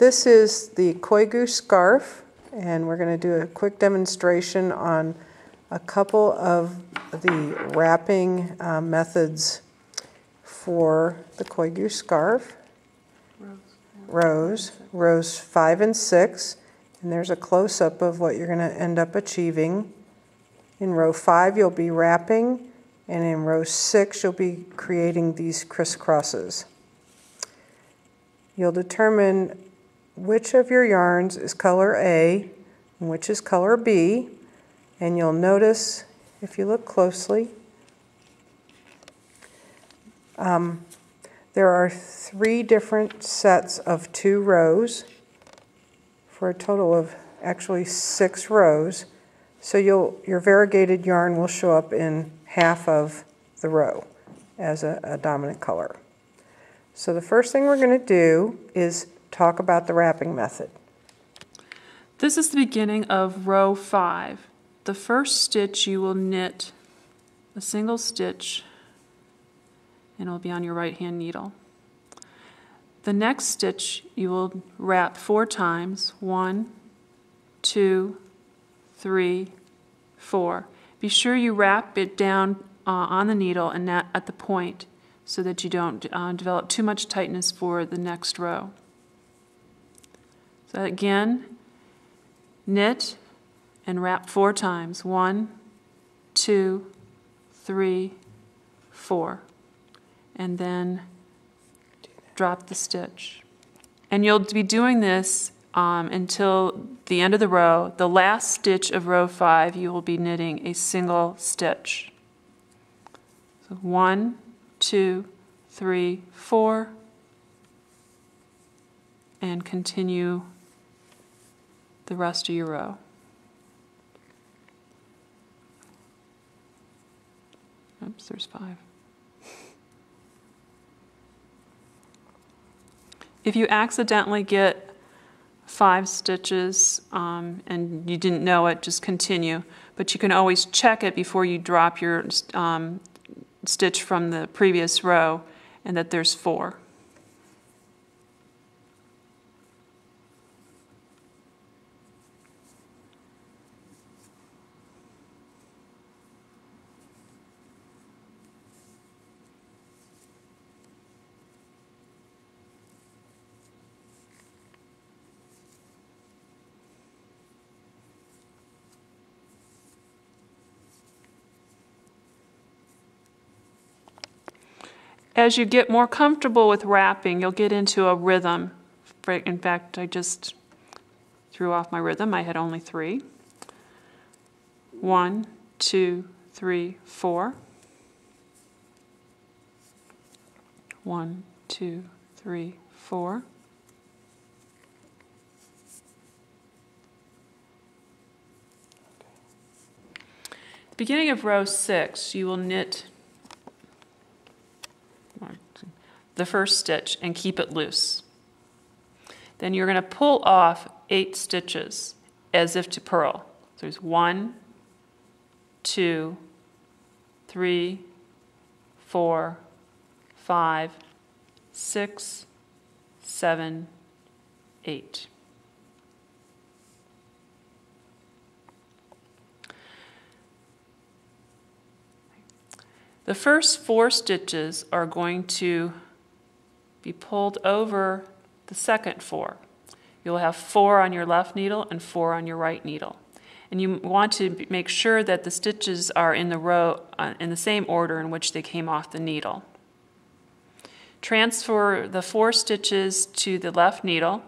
This is the koi goose scarf, and we're going to do a quick demonstration on a couple of the wrapping methods for the koi goose scarf. Rows 5 and 6, and there's a close-up of what you're going to end up achieving. In row 5 you'll be wrapping, and in row 6 you'll be creating these crisscrosses. You'll determine which of your yarns is color A and which is color B, and you'll notice, if you look closely, there are 3 different sets of 2 rows for a total of actually 6 rows. So your variegated yarn will show up in half of the row as a dominant color. So the first thing we're going to do is talk about the wrapping method. This is the beginning of row 5. The first stitch you will knit a single stitch, and it will be on your right hand needle. The next stitch you will wrap 4 times. 1, 2, 3, 4. Be sure you wrap it down on the needle and not at the point, so that you don't develop too much tightness for the next row. So again, knit and wrap 4 times. 1, 2, 3, 4. And then drop the stitch. And you'll be doing this until the end of the row. The last stitch of row 5, you will be knitting a single stitch. So 1, 2, 3, 4, and continue the rest of your row. Oops, there's 5. If you accidentally get 5 stitches and you didn't know it, just continue. But you can always check it before you drop your stitch from the previous row, and that there's 4. As you get more comfortable with wrapping, you'll get into a rhythm. In fact, I just threw off my rhythm. I had only 3. 1, 2, 3, 4. 1, 2, 3, 4. At the beginning of row 6, you will knit the first stitch and keep it loose. Then you're going to pull off 8 stitches as if to purl. So there's 1, 2, 3, 4, 5, 6, 7, 8. The first 4 stitches are going to be pulled over the second 4. You'll have 4 on your left needle and 4 on your right needle. And you want to make sure that the stitches are in the row in the same order in which they came off the needle. Transfer the 4 stitches to the left needle,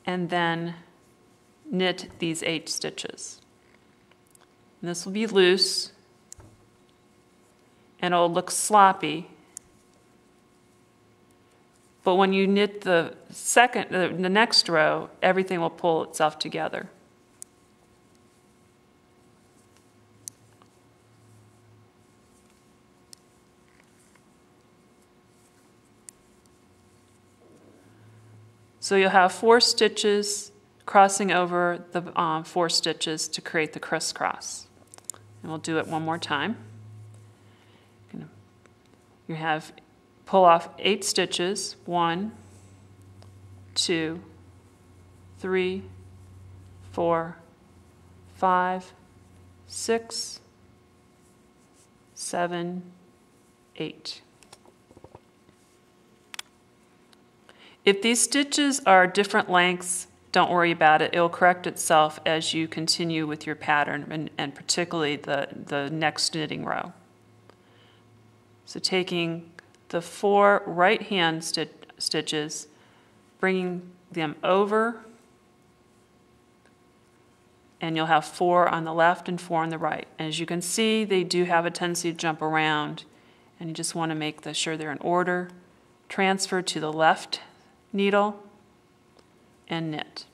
and then knit these 8 stitches. And this will be loose, and it'll look sloppy. But when you knit the next row, everything will pull itself together. So you'll have 4 stitches crossing over the 4 stitches to create the crisscross. And we'll do it one more time. You have pull off 8 stitches, 1, 2, 3, 4, 5, 6, 7, 8. If these stitches are different lengths, don't worry about it. It'll correct itself as you continue with your pattern, and particularly the next knitting row. So taking the 4 right hand stitches, bringing them over, and you'll have 4 on the left and 4 on the right. And as you can see, they do have a tendency to jump around, and you just want to make sure they're in order. Transfer to the left needle and knit.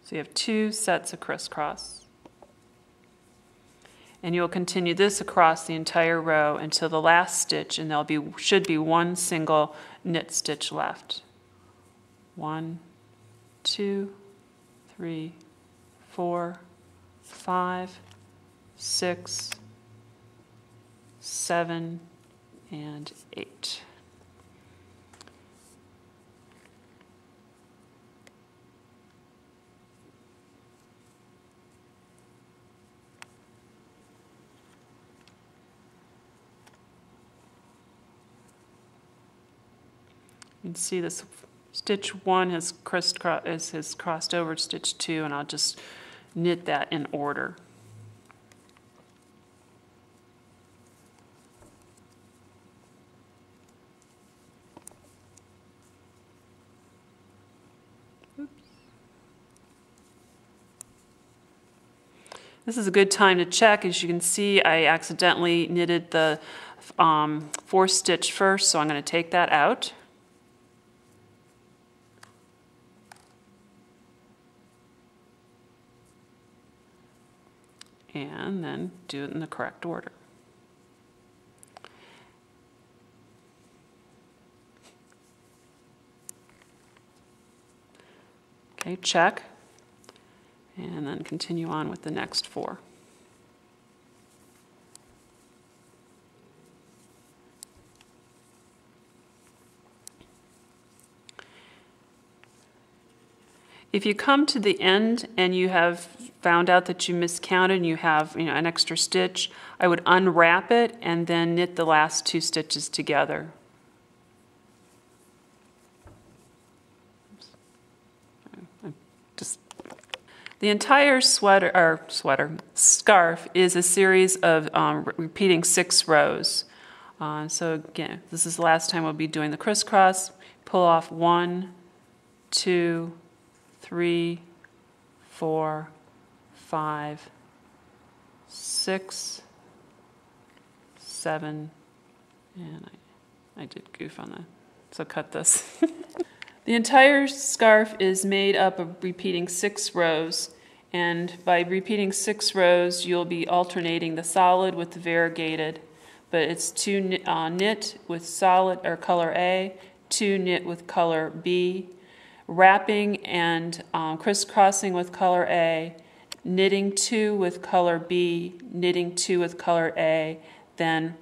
So you have 2 sets of crisscross. And you'll continue this across the entire row until the last stitch, and should be 1 single knit stitch left. 1, 2, 3, 4, 5, 6, 7, and 8. You can see this stitch 1 has crossed over stitch 2, and I'll just knit that in order. Oops. This is a good time to check. As you can see, I accidentally knitted the 4th stitch first, so I'm going to take that out. And then do it in the correct order. Okay, check. And then continue on with the next 4. If you come to the end and you have found out that you miscounted and you have an extra stitch, I would unwrap it and then knit the last 2 stitches together. The entire scarf is a series of repeating 6 rows. So again, this is the last time we'll be doing the crisscross. Pull off 1, 2, 3, 4, 5, 6, 7, and I did goof on that, so cut this. The entire scarf is made up of repeating 6 rows, and by repeating 6 rows, you'll be alternating the solid with the variegated, but it's 2 knit with solid or color A, 2 knit with color B, wrapping and crisscrossing with color A, knitting 2 with color B, knitting 2 with color A, then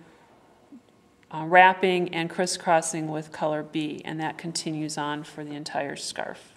wrapping and crisscrossing with color B, and that continues on for the entire scarf.